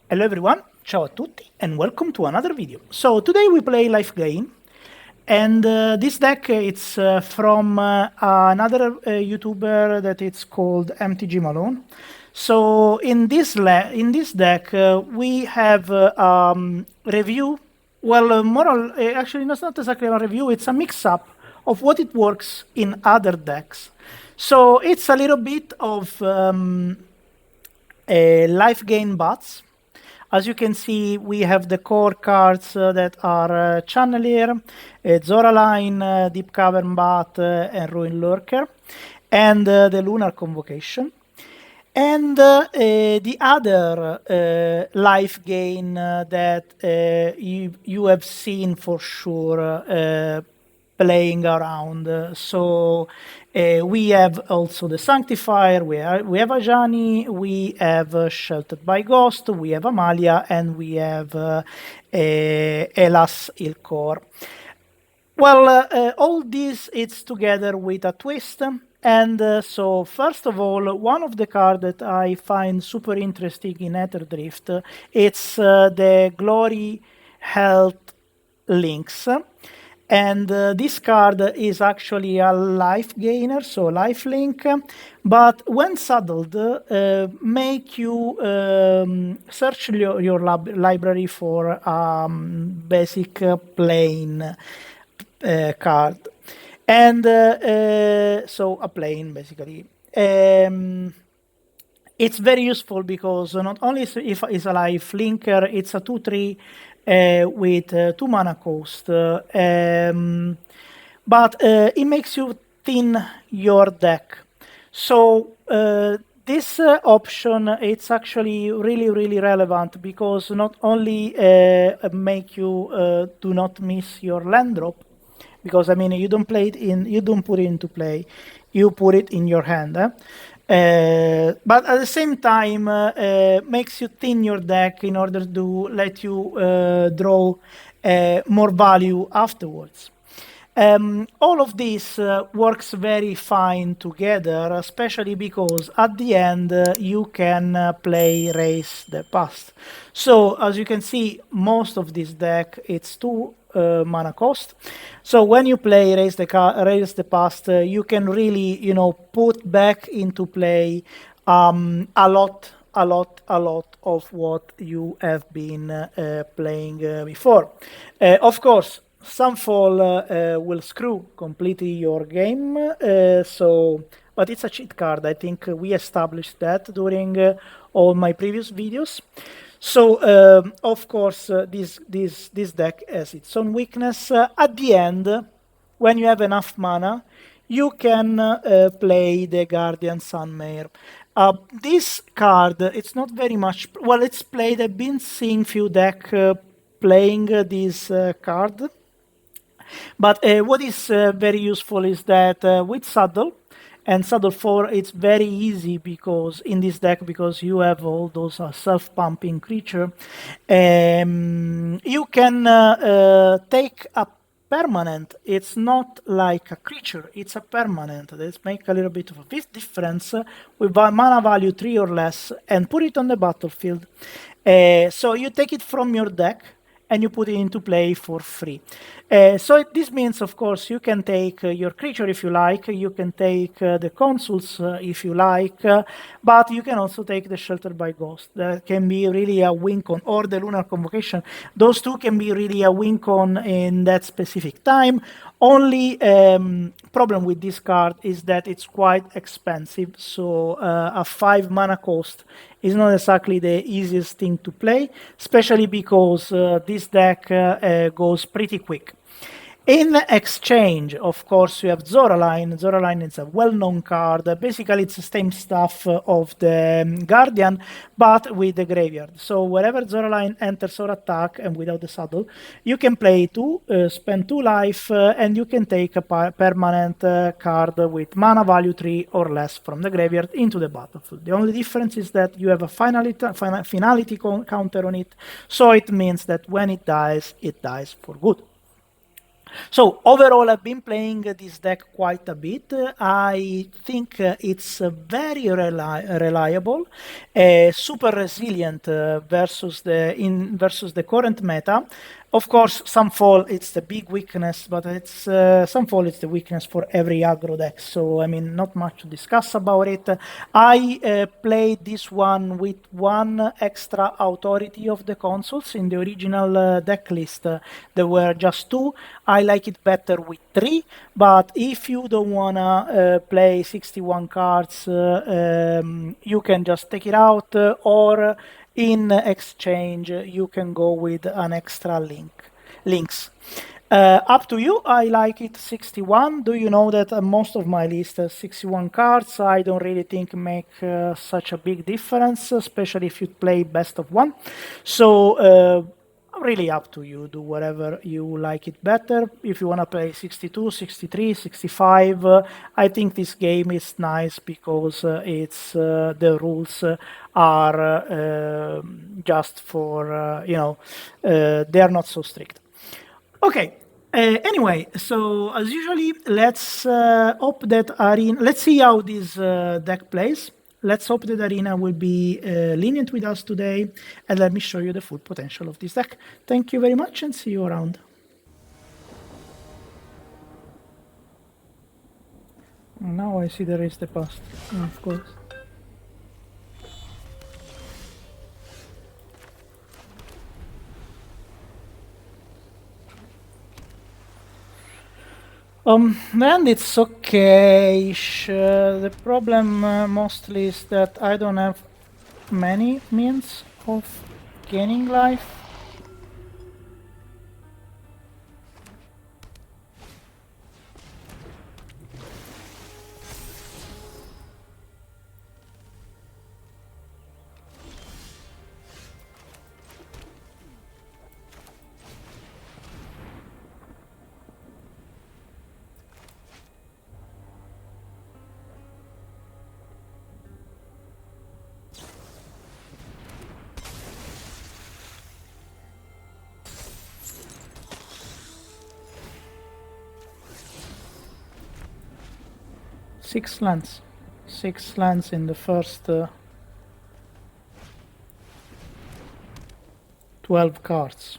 Hello everyone, ciao a tutti, and welcome to another video. So today we play Lifegain, and this deck it's from another YouTuber that it's called MTG Malone. So in this deck we have review. Well, actually, no, it's not exactly a review. It's a mix-up of what it works in other decks. So it's a little bit of Lifegain bots. As you can see, we have the core cards that are Channelier, Zoraline, Deep-Cavern Bat, and Ruin-Lurker, and the Lunar Convocation. And the other Lifegain that you have seen for sure playing around. So we have also the Sanctifier, we have Ajani, we have Sheltered by Ghost, we have Amalia, and we have Elas il-Kor. Well, all this is together with a twist. And so, first of all, one of the cards that I find super interesting in Aetherdrift, it's the Gloryheath Lynx. And this card is actually a life gainer, so lifelink, but when saddled, make you search your library for basic plain card. And so a plane, basically. It's very useful because not only if it's a life linker, it's a 2/3 with 2 mana cost, but it makes you thin your deck. So this option, it's actually really relevant because not only make you do not miss your land drop, because I mean you don't put it into play, you put it in your hand. But at the same time, makes you thin your deck in order to let you draw more value afterwards. All of this works very fine together, especially because at the end you can play Raise the Past. So as you can see, most of this deck, it's 2 mana cost. So when you play Raise the Past, you can really, put back into play a lot of what you have been playing before. Of course, Sunfall will screw completely your game, but it's a cheat card. I think we established that during all my previous videos. So, of course, this deck has its own weakness. At the end, when you have enough mana, you can play the Guardian Sunmare. This card, it's not very much... Well, it's played. I've been seeing few deck playing this card. But what is very useful is that with Saddle, and Saddle 4, it's very easy because in this deck, because you have all those self-pumping creature, you can take a permanent. It's not like a creature, it's a permanent. Let's make a little bit of a difference with mana value 3 or less and put it on the battlefield. So you take it from your deck and you put it into play for free. So this means, of course, you can take your creature if you like, you can take the Consuls if you like, but you can also take the Sheltered by Ghost. That can be really a win-con, or the Lunar Convocation. Those two can be really a win-con in that specific time. Only problem with this card is that it's quite expensive, so a 5 mana cost is not exactly the easiest thing to play, especially because this deck goes pretty quick. In exchange, of course, you have Zoraline. Zoraline is a well-known card. Basically, it's the same stuff of the Guardian, but with the graveyard. So wherever Zoraline enters or attack, and without the saddle, you can play 2, spend 2 life, and you can take a permanent card with mana value 3 or less from the graveyard into the battlefield. The only difference is that you have a finality counter on it, so it means that when it dies for good. So overall, I've been playing this deck quite a bit. I think it's very reliable, super resilient versus the current meta. Of course, some fall it's the big weakness, but it's some fall it's the weakness for every aggro deck. So I mean, not much to discuss about it. I played this one with one extra authority of the consuls. In the original deck list. There were just two. I like it better with three, but if you don't wanna play 61 cards, you can just take it out, or in exchange you can go with an extra links. Up to you. I like it 61. Do you know that most of my list has 61 cards? I don't really think make such a big difference, especially if you play best of one. So really up to you. Do whatever you like it better. If you want to play 62, 63, 65, I think this game is nice because it's the rules are just for they are not so strict. Okay. Anyway, so as usually, let's hope that Arena. Let's see how this deck plays. Let's hope that Arena will be lenient with us today, and let me show you the full potential of this deck. Thank you very much, and see you around. Now I see there is the past, of course. And it's okay. The problem mostly is that I don't have many means of gaining life. Six lands in the first 12 cards.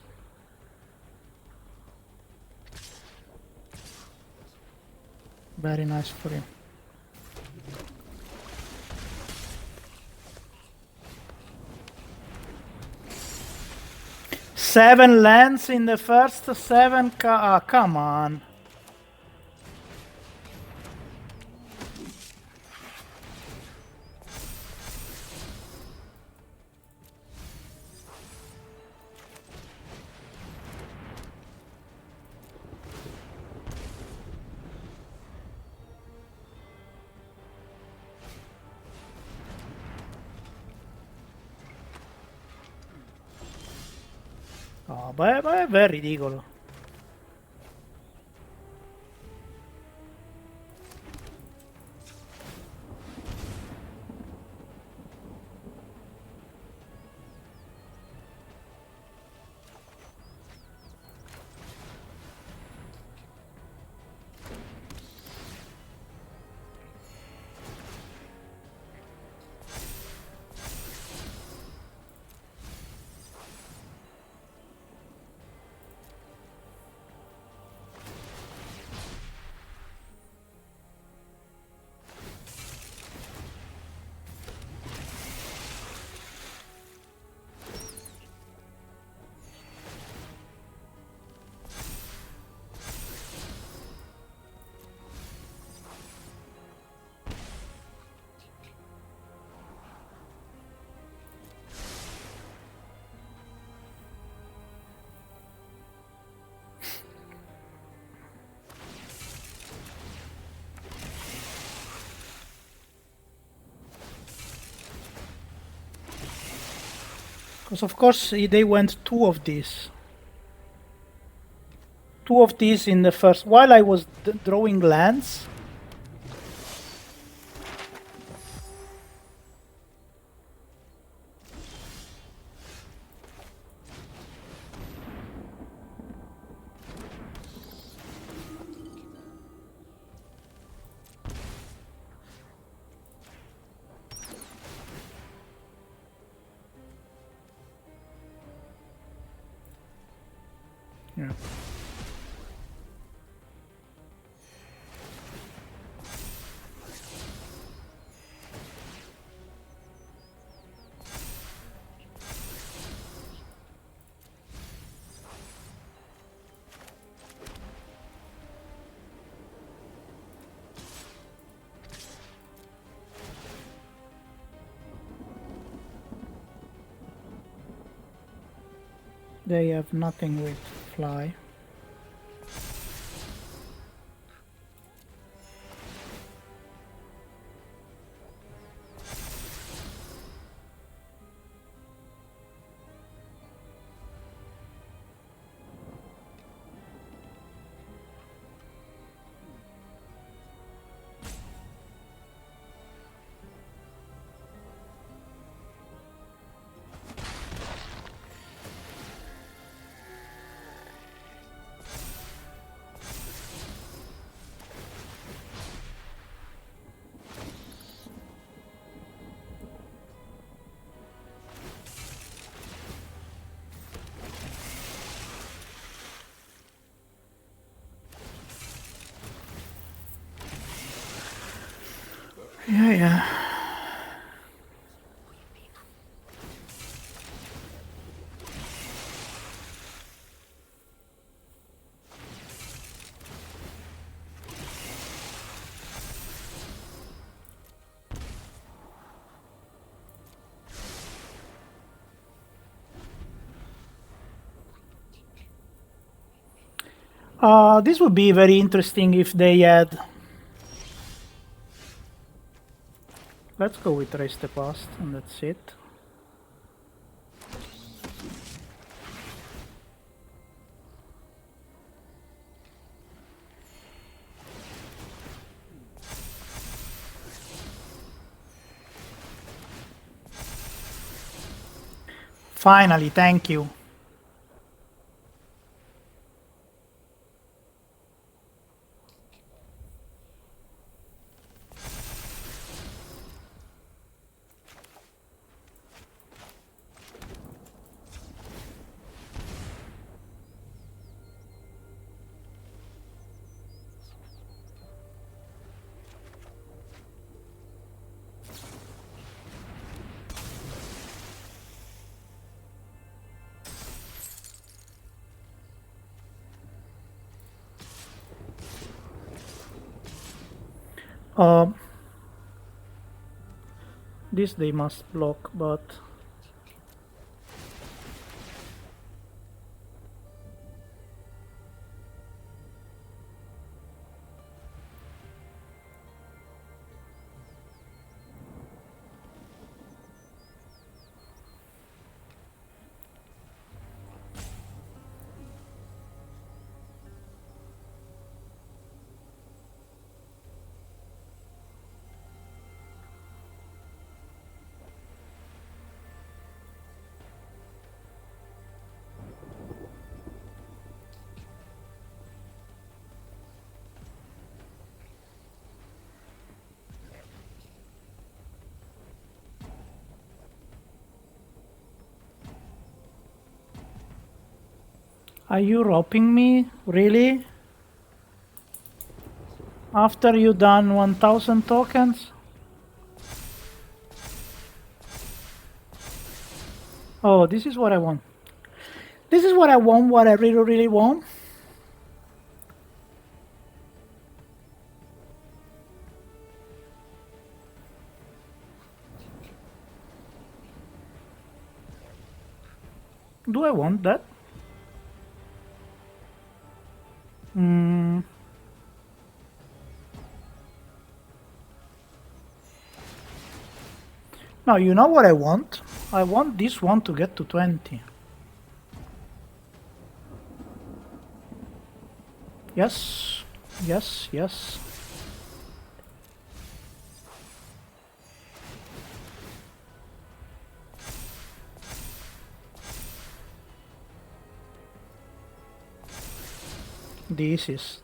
Very nice for him. Seven lands in the first seven. Come on. Oh, but è very ridicolo. Because of course they went two of these. Two of these in the first, while I was drawing lands. Yeah. They have nothing with fly. Yeah. This would be very interesting if they had... Let's go with Race the Past, and that's it. Finally, thank you. This they must block, but... Are you roping me? Really? After you done 1000 tokens? Oh, this is what I want. This is what I want, what I really, really want. Do I want that? No, you know what I want? I want this one to get to 20. Yes, yes, yes.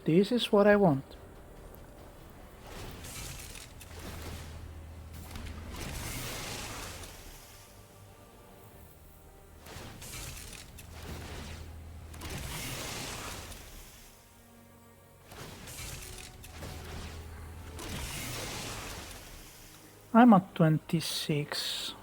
This is what I want. I'm at 26.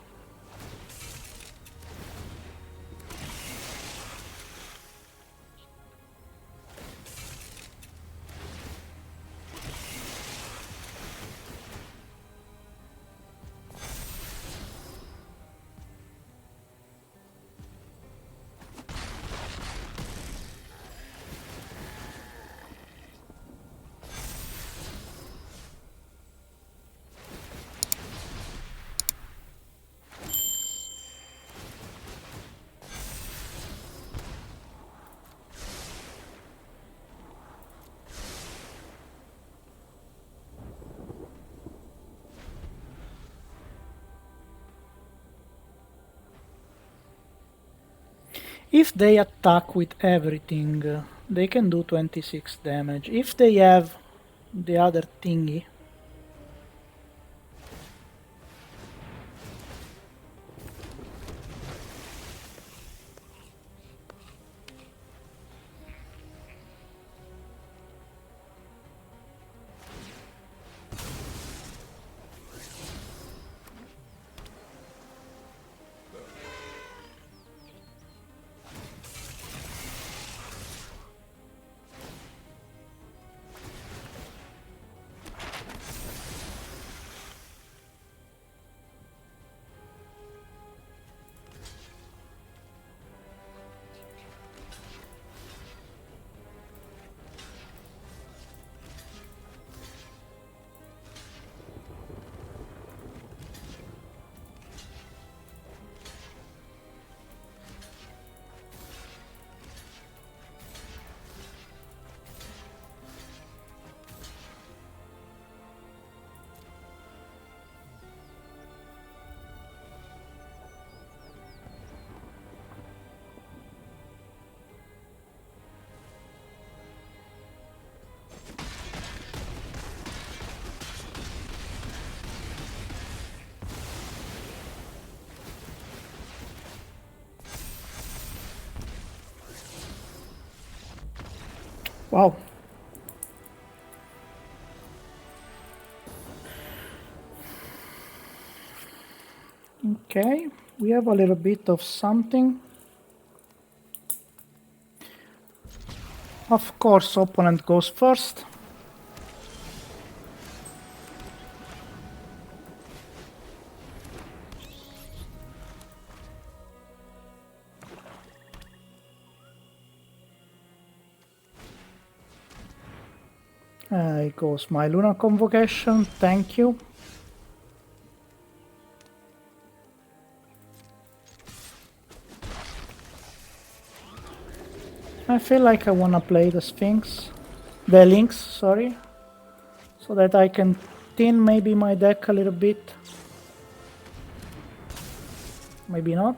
If they attack with everything, they can do 26 damage. If they have the other thingy, wow. Okay, we have a little bit of something. Of course, opponent goes first. It goes my Lunar Convocation, thank you. I feel like I wanna play the Lynx, sorry, so that I can thin maybe my deck a little bit. Maybe not.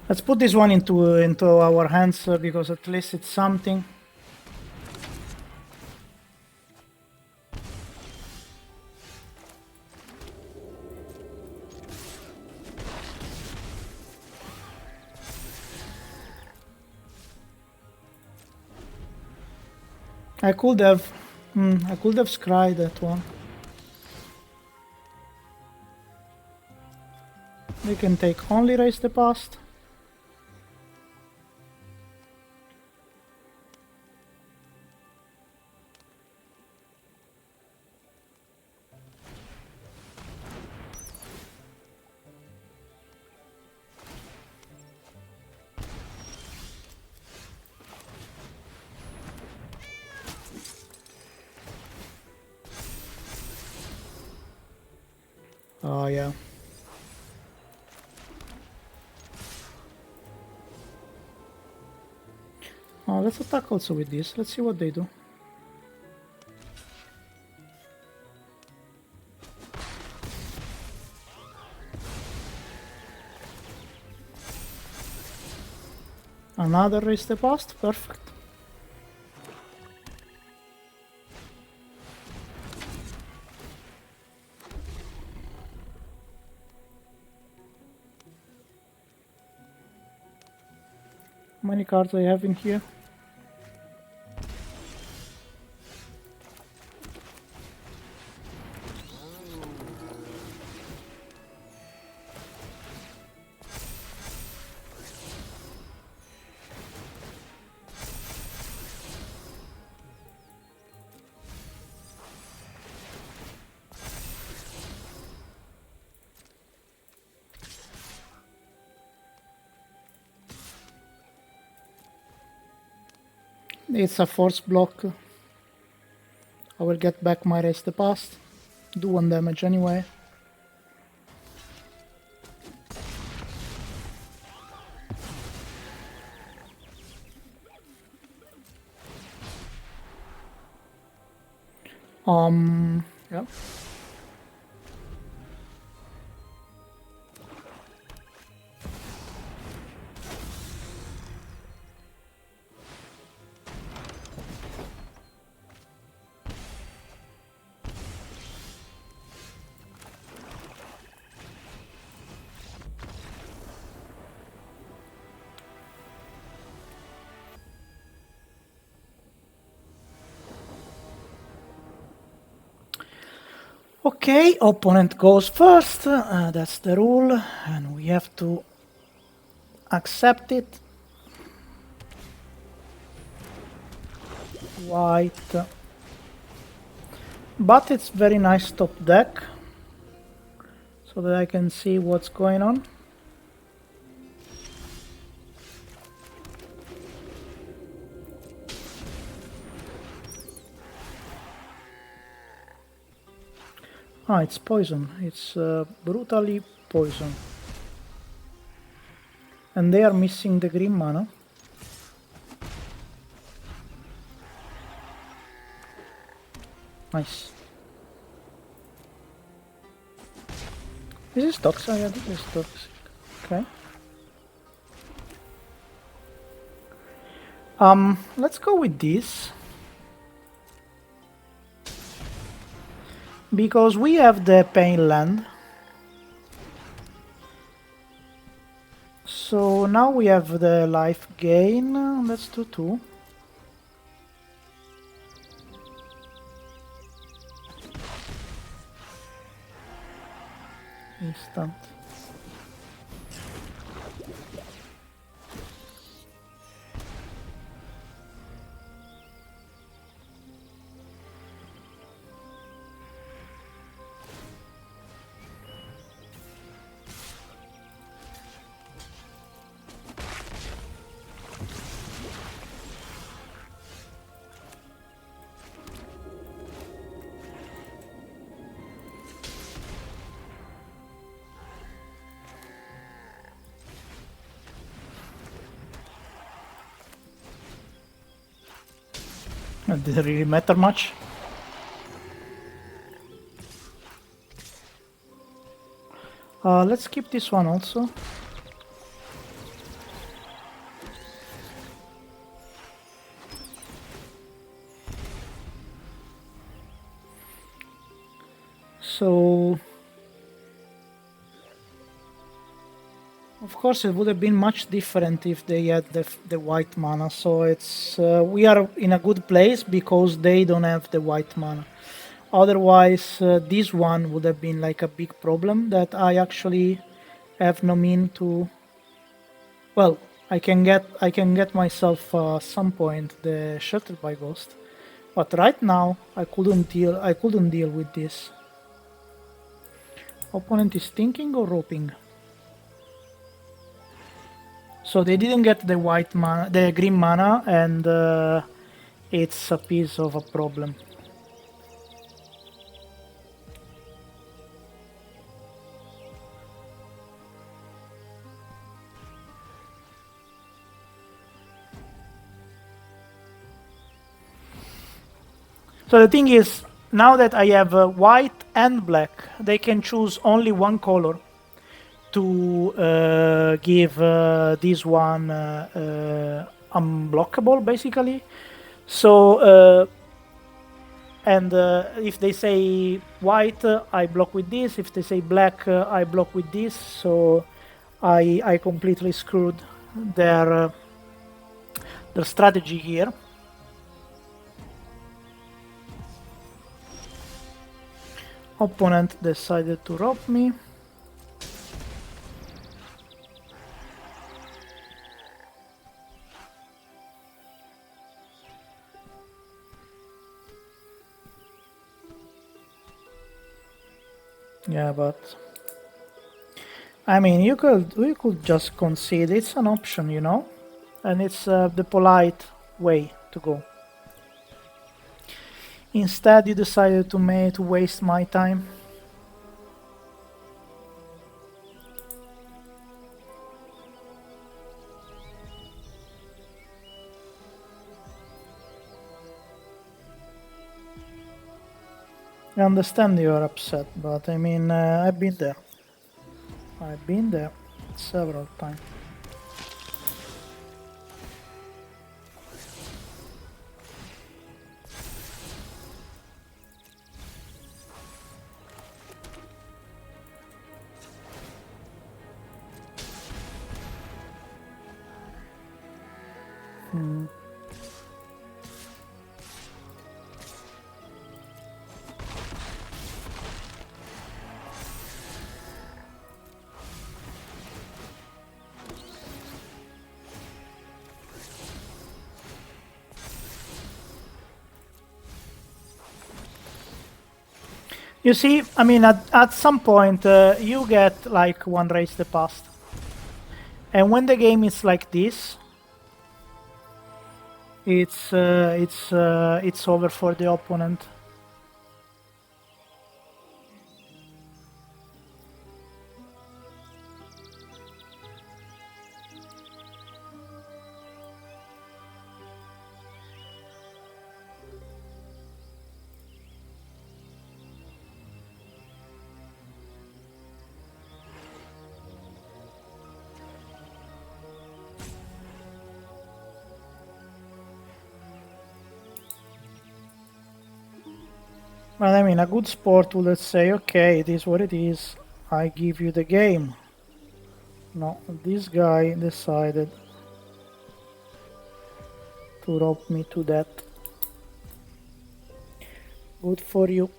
Let's put this one into our hands because at least it's something. I could have scryed that one. They can take only Raise the Past. Oh yeah. Oh, let's attack also with this. Let's see what they do. Another Raise the Past, perfect. How many cards I have in here? It's a force block. I will get back my Race the Past. Do 1 damage anyway. Yeah. Okay, opponent goes first, that's the rule, and we have to accept it. White. But it's very nice top deck, so that I can see what's going on. Ah, it's poison. It's brutally poison. And they are missing the green mana. Nice. Is this toxic? Yeah, this is toxic. Okay. Let's go with this. Because we have the Pain Land. So now we have the life gain. Let's do 2. Instant. Did it really matter much? Let's keep this one also. So, of course, it would have been much different if they had the white mana. So it's we are in a good place because they don't have the white mana. Otherwise, this one would have been like a big problem that I actually have no mean to. Well, I can get myself some point the Sheltered by Ghost, but right now I couldn't deal with this. Opponent is thinking or roping. So they didn't get the white mana, the green mana, and it's a piece of a problem. So the thing is, now that I have white and black, they can choose only one color to give this one unblockable, basically. So, and if they say white, I block with this. If they say black, I block with this. So I completely screwed their their strategy here. Opponent decided to rob me. Yeah, but I mean, we could just concede. It's an option, you know, and it's the polite way to go. Instead, you decided to waste my time. I understand you're upset, but I mean, I've been there. I've been there several times. You see, I mean, at some point, you get like one race the past. And when the game is like this, it's over for the opponent. But I mean, a good sport would say, okay, it is what it is, I give you the game. No, this guy decided to rob me to death. Good for you.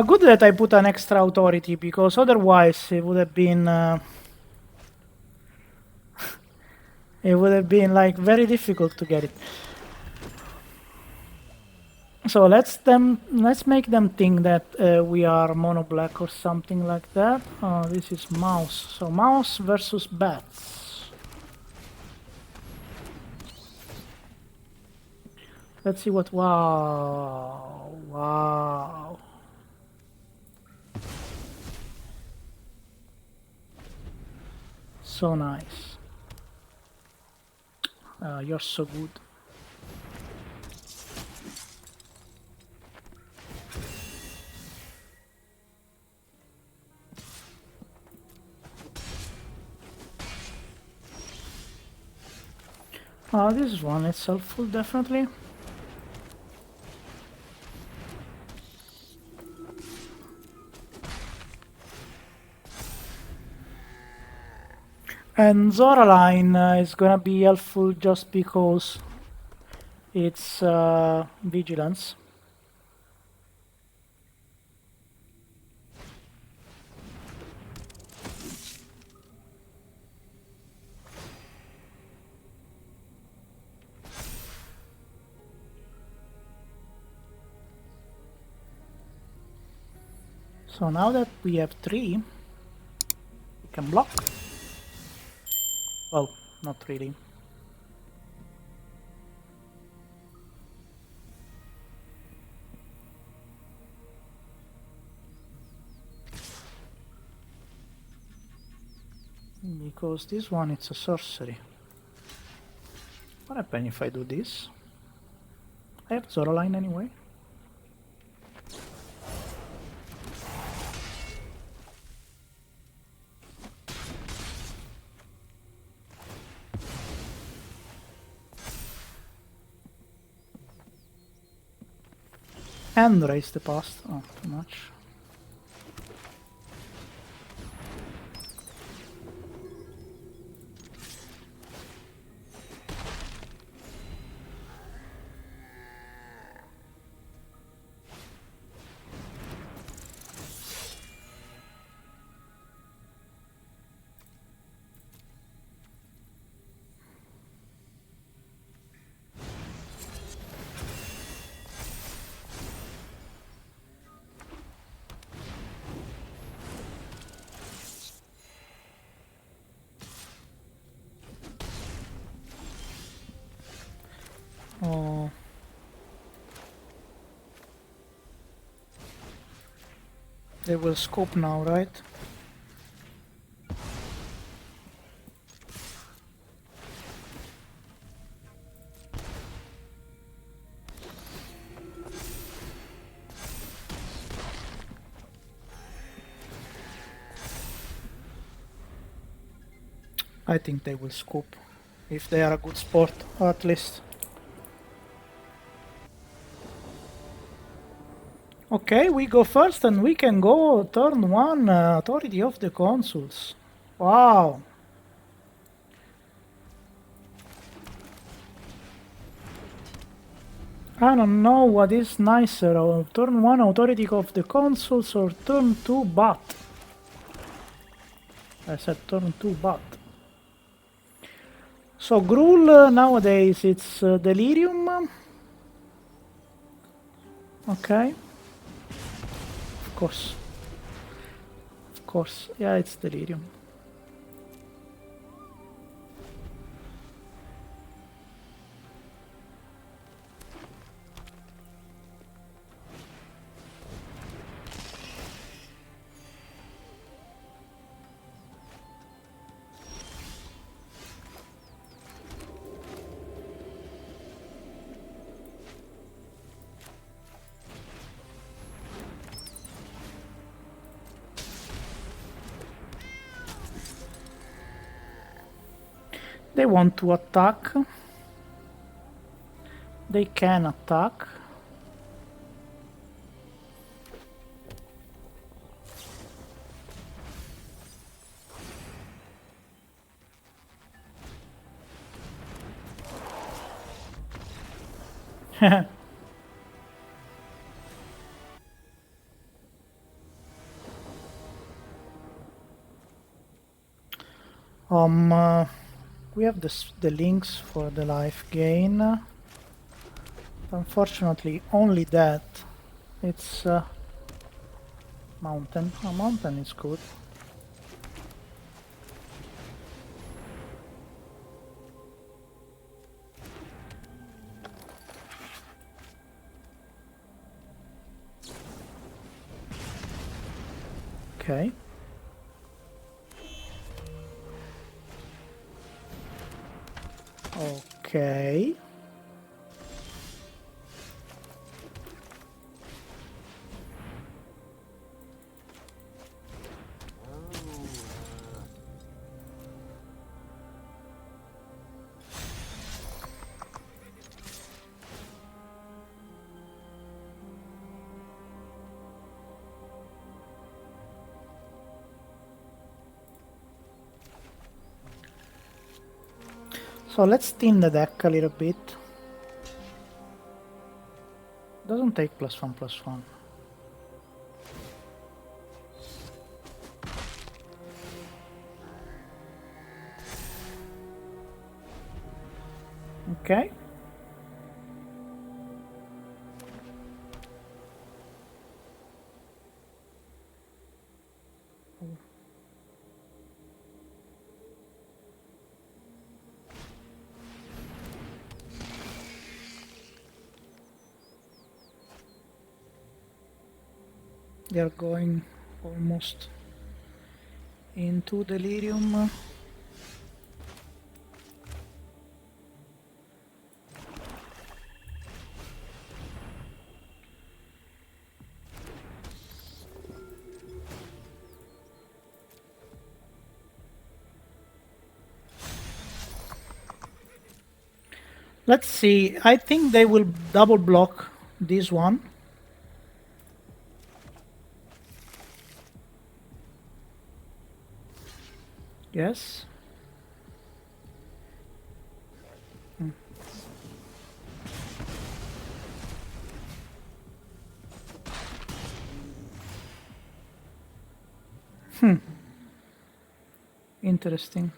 Good that I put an extra authority, because otherwise it would have been it would have been like very difficult to get it. So let's make them think that we are mono black or something like that. This is mouse. So mouse versus bats. Let's see what. Wow! Wow! So nice. You're so good. This one is helpful, definitely. And Zoraline is gonna be helpful just because it's vigilance. So now that we have 3, we can block. Well, not really. Because this one, it's a sorcery. What happens if I do this? I have Zoraline anyway. And raise the past. Oh, too much. Oh. They will scope now, right? I think they will scoop, if they are a good sport, at least. Okay, we go first and we can go turn 1, Authority of the Consuls. Wow. I don't know what is nicer, turn 1 Authority of the Consuls or turn 2 Bat. I said turn 2 Bat. So Gruul nowadays it's Delirium. Okay. Of course. Of course. Yeah, it's Delirium. They want to attack. They can attack. We have the links for the life gain. Unfortunately, only that. It's mountain. A mountain is good. Okay. Okay. So let's thin the deck a little bit. Doesn't take +1/+1. Okay. They are going almost into Delirium. Let's see. I think they will double block this one. Yes. Interesting.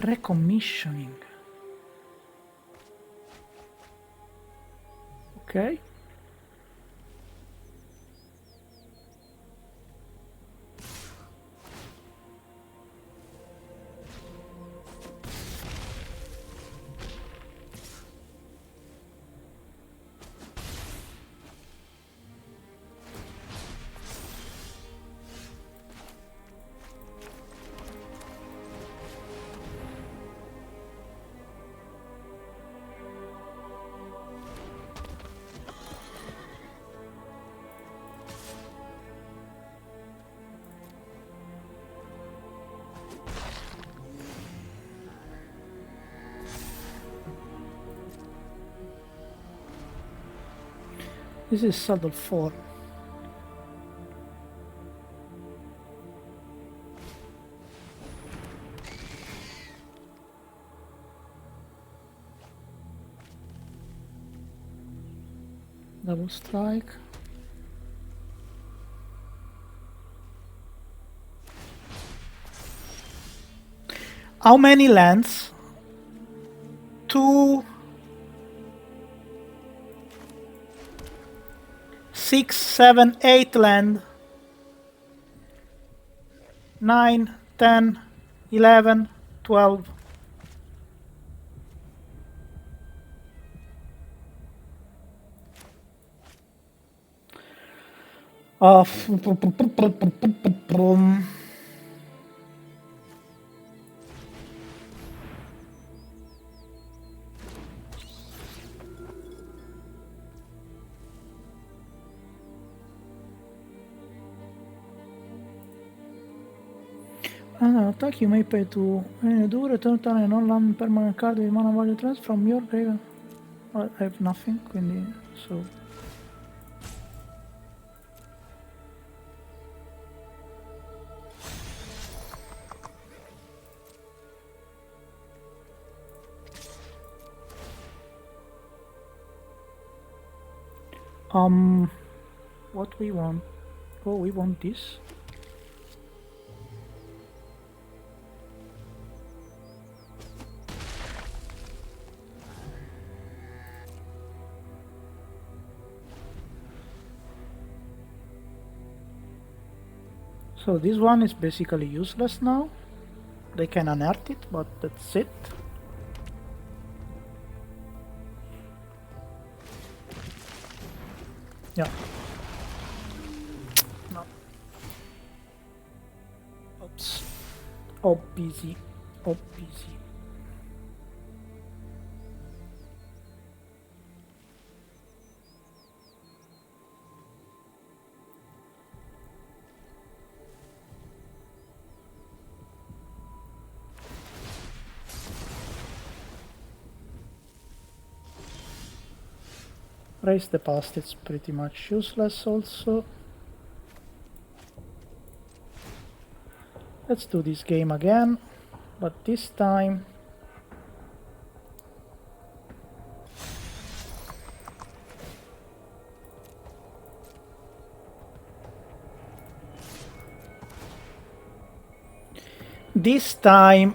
Recommissioning. Okay. This is saddle 4. Double strike. How many lands? 2, 6, 7, 8 land. 9, 10, 11, 12. Attack you may pay to do return turn a non-land permanent card with mana value transfer from your grave. I have nothing, quindi so. What we want? Oh, we want this. So this one is basically useless now. They can unearth it, but that's it. Yeah. No. Oops. Oh, busy. Oh, busy. Raise the past, it's pretty much useless also. Let's do this game again, but this time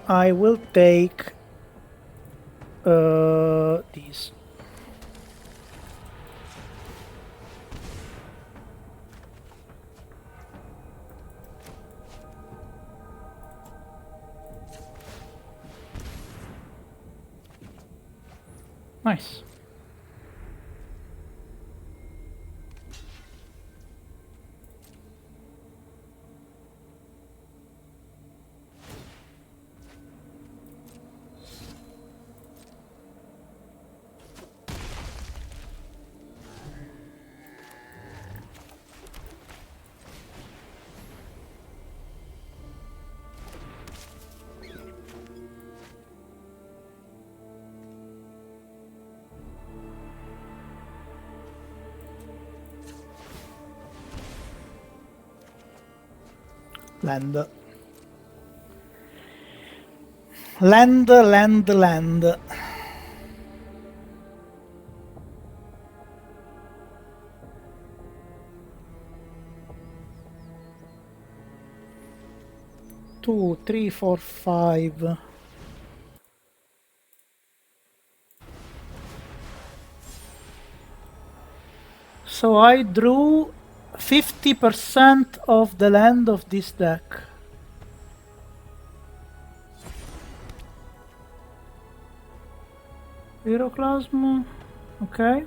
I will take these. Nice. Land. Land, land, land. Two, three, four, five. So I drew 50% of the land of this deck. Pyroclasm, okay.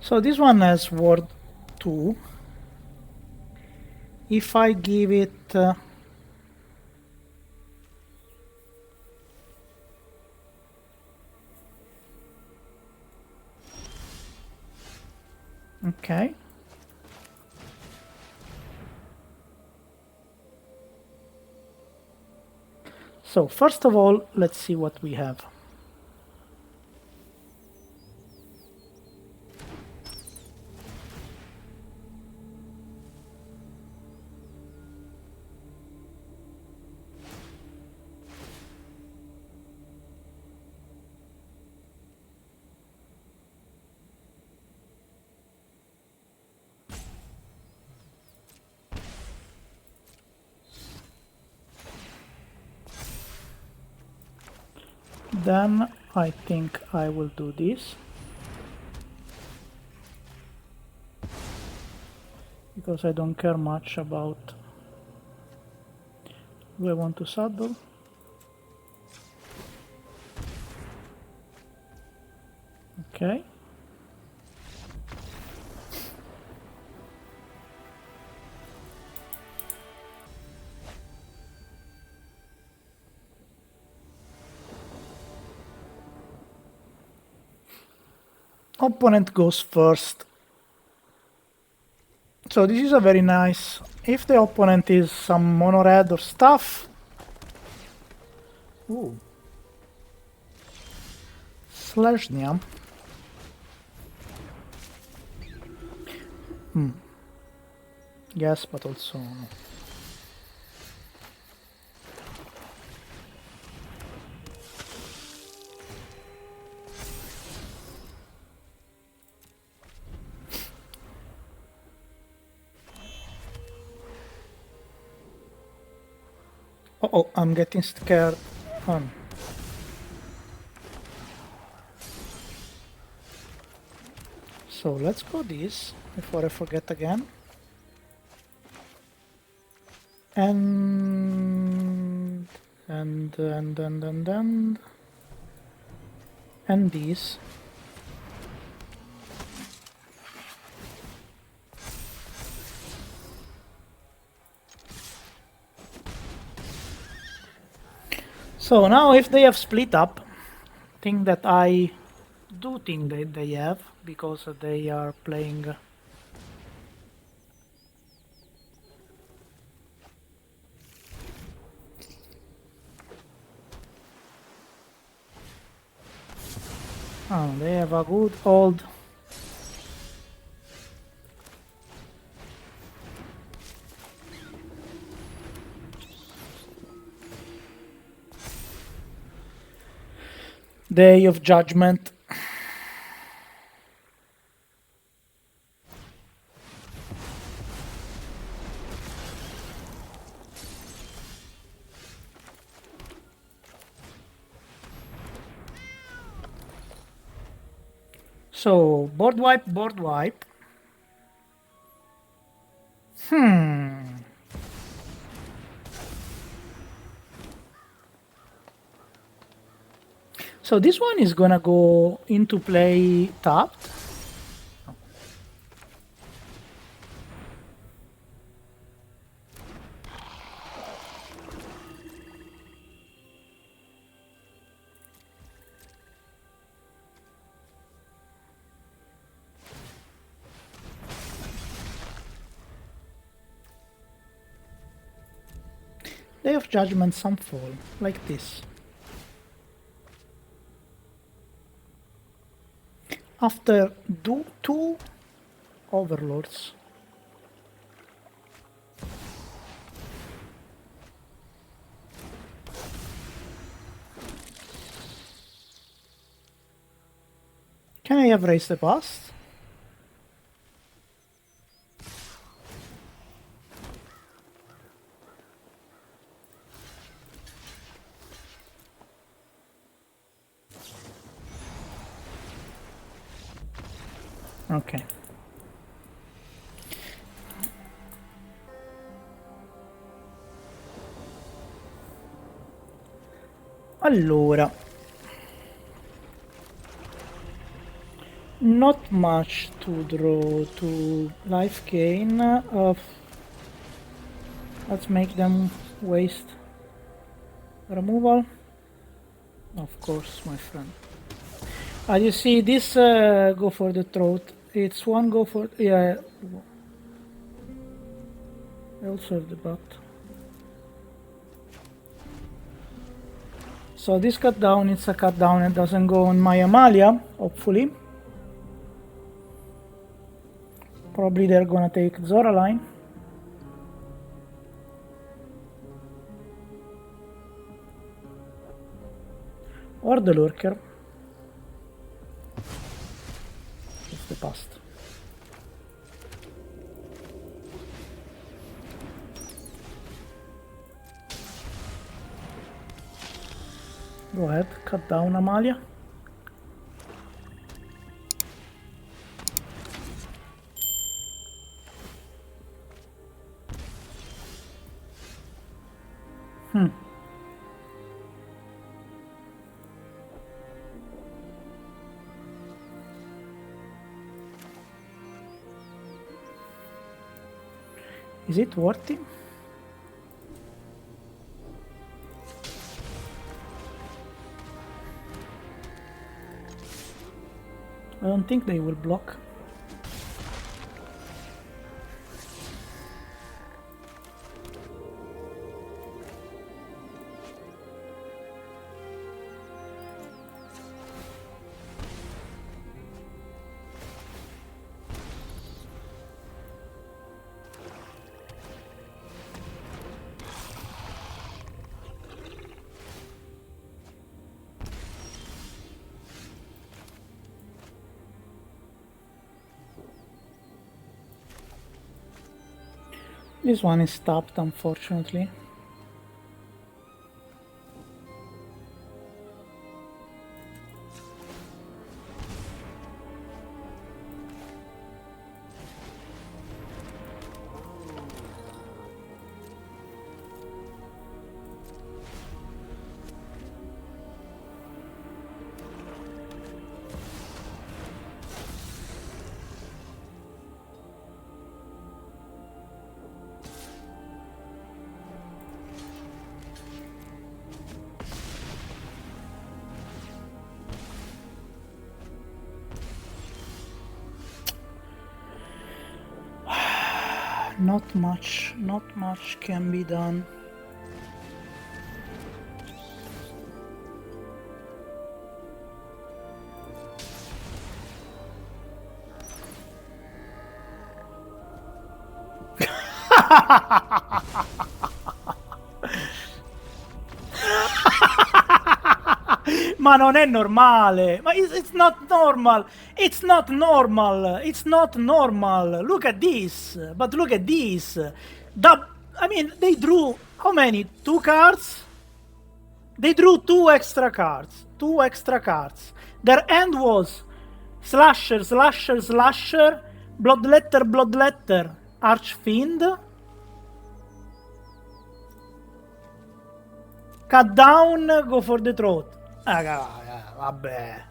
So this one has ward 2. If I give it okay. So first of all, let's see what we have. Then I think I will do this. Because I don't care much about... Do I want to saddle? Okay. Opponent goes first. So this is a very nice... If the opponent is some mono red or stuff... Ooh. Slashnia. Yes, but also... Uh-oh, I'm getting scared. So let's go this, before I forget again. And these. So now if they have split up, thing that I do think that they have, because they are playing they have a good old Day of Judgment. So, board wipe, board wipe. So this one is gonna go into play tapped. Day of Judgment Sunfall, like this. After do 2 Overlords. Can I have Raise the Past? Ok. Allora, not much to draw to Lifegain. Let's make them waste removal. Of course, my friend. As you see, this go for the throat. It's one go for... yeah. I also have the bat. So this cut down, it's a cut down. It doesn't go on my Amalia, hopefully. Probably they're gonna take Zoraline. Or the Lurker. It's the past. Go ahead, cut down Amalia. Is it worth it? I don't think they will block. This one is stopped, unfortunately. Not much can be done. Ma non è normale! Ma it's not normal! It's not normal! It's not normal! Look at this! But look at this! I mean, they drew... how many? 2 cards? They drew 2 extra cards. 2 extra cards. Their end was... Slasher, Slasher, Slasher... Bloodletter, Bloodletter... Archfiend... Cut down, go for the throat. Vabbè.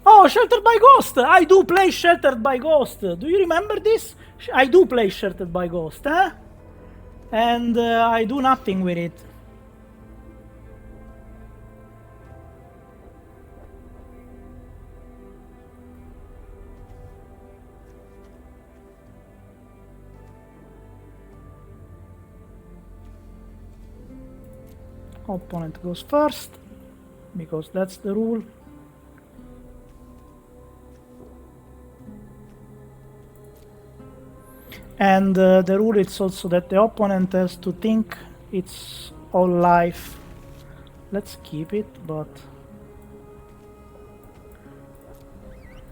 Oh, Sheltered by Ghost! I do play Sheltered by Ghost. Do you remember this? I do play Sheltered by Ghost, eh? And I do nothing with it. Opponent goes first, because that's the rule. And the rule is also that the opponent has to think it's all life. Let's keep it, but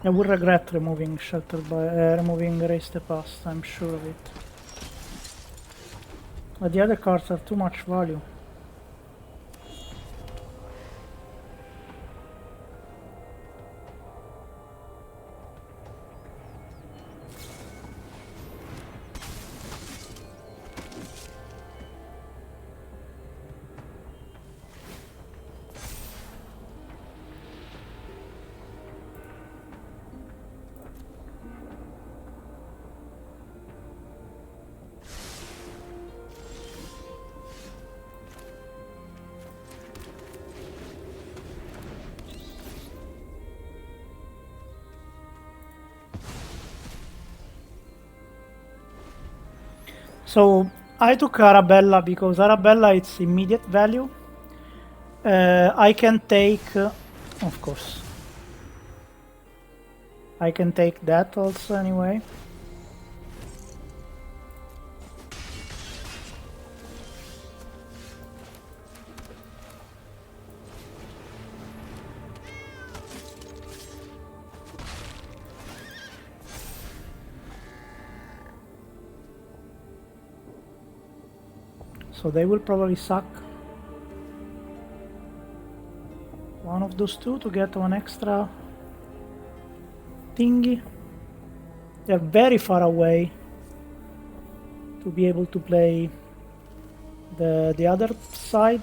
I would regret removing removing Raise the Past, I'm sure of it. But the other cards are too much value. So I took Arabella because Arabella it's immediate value. I can take, of course, I can take that also anyway. So they will probably suck one of those two to get one extra thingy. They're very far away to be able to play the other side.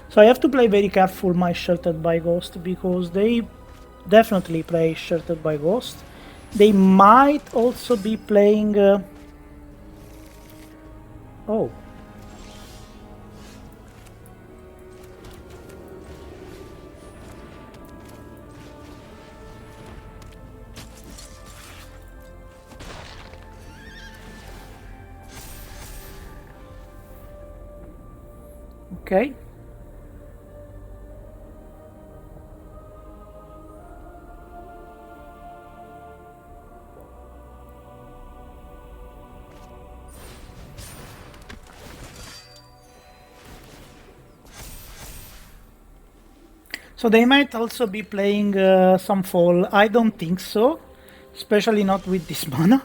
So I have to play very careful my Sheltered by Ghost because they definitely play Sheltered by Ghost. They might also be playing... Oh. Okay. So they might also be playing some fall. I don't think so, especially not with this mana.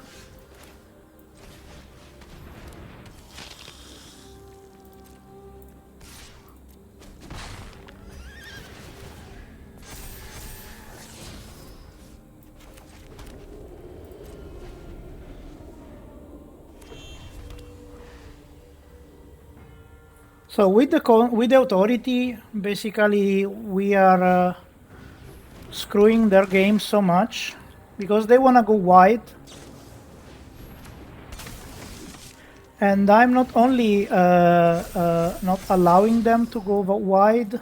So with the authority, basically we are screwing their game so much because they want to go wide, and I'm not only not allowing them to go wide.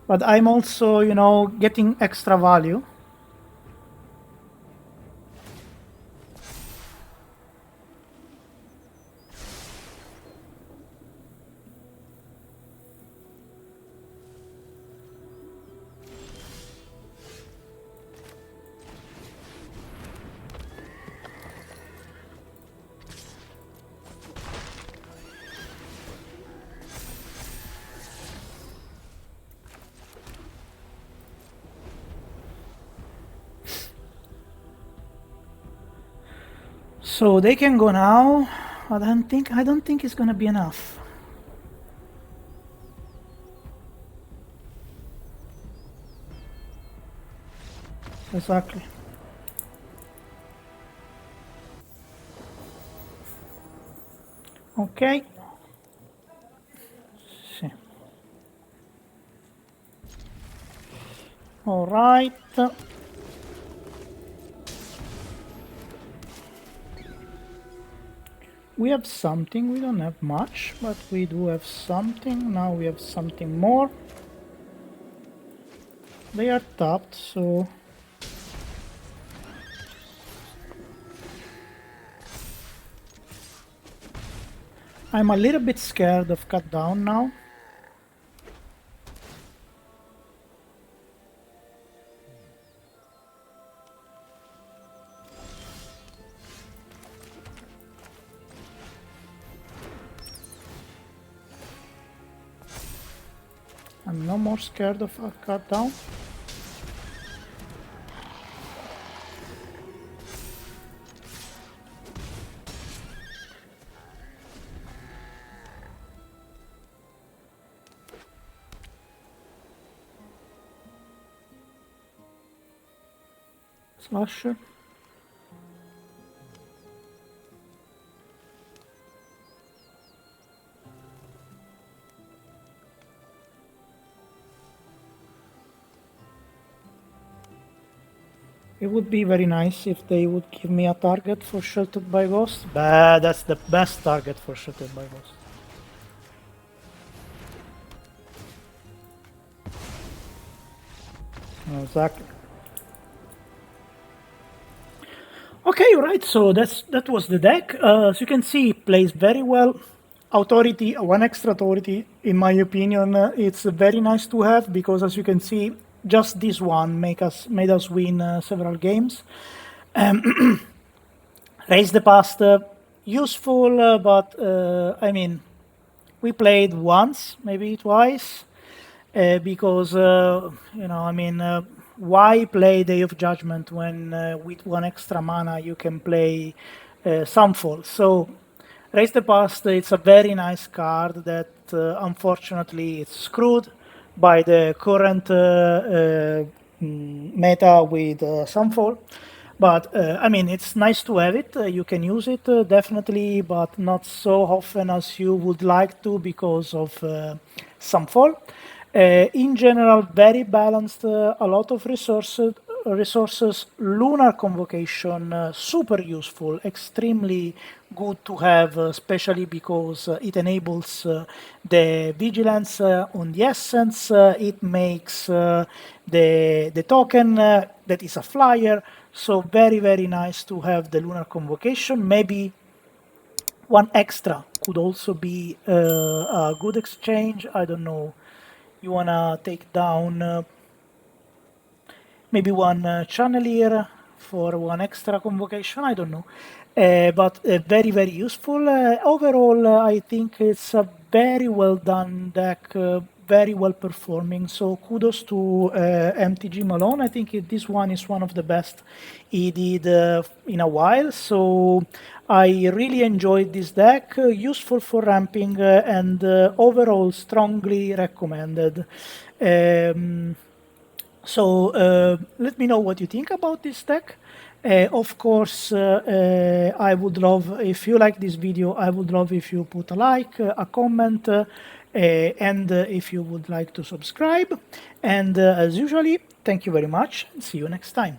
But I'm also, you know, getting extra value. So they can go now. I don't think it's gonna be enough. Exactly. Okay. Sì. All right. We have something, we don't have much, but we do have something. Now we have something more. They are tapped, so... I'm a little bit scared of cut down now. I'm no more scared of a cut down. Slasher. It would be very nice if they would give me a target for Sheltered by Ghost. But that's the best target for Sheltered by Ghost. Exactly. Okay, right, so that was the deck. As you can see, it plays very well. Authority, one extra authority, in my opinion, it's very nice to have because, as you can see, just this one made us win several games. Raise the Past, useful, but I mean, we played once, maybe twice, because you know, I mean, why play Day of Judgment when with one extra mana you can play Sunfall? So Raise the Past, it's a very nice card that unfortunately it's screwed by the current meta with Sunfall. But I mean, it's nice to have it. You can use it definitely, but not so often as you would like to because of Sunfall. In general, very balanced, a lot of resources. Lunar Convocation, super useful, extremely good to have, especially because it enables the vigilance on the essence. It makes the token that is a flyer. So very, very nice to have the Lunar Convocation. Maybe one extra could also be a good exchange. I don't know. You wanna take down maybe one Channelier for one extra convocation, I don't know. But very, very useful. Overall, I think it's a very well done deck, very well performing. So kudos to MTG Malone. I think this one is one of the best he did in a while. So I really enjoyed this deck, useful for ramping and overall strongly recommended. So let me know what you think about this deck. Of course, I would love, if you like this video, I would love if you put a like, a comment, and if you would like to subscribe. And as usually, thank you very much and see you next time.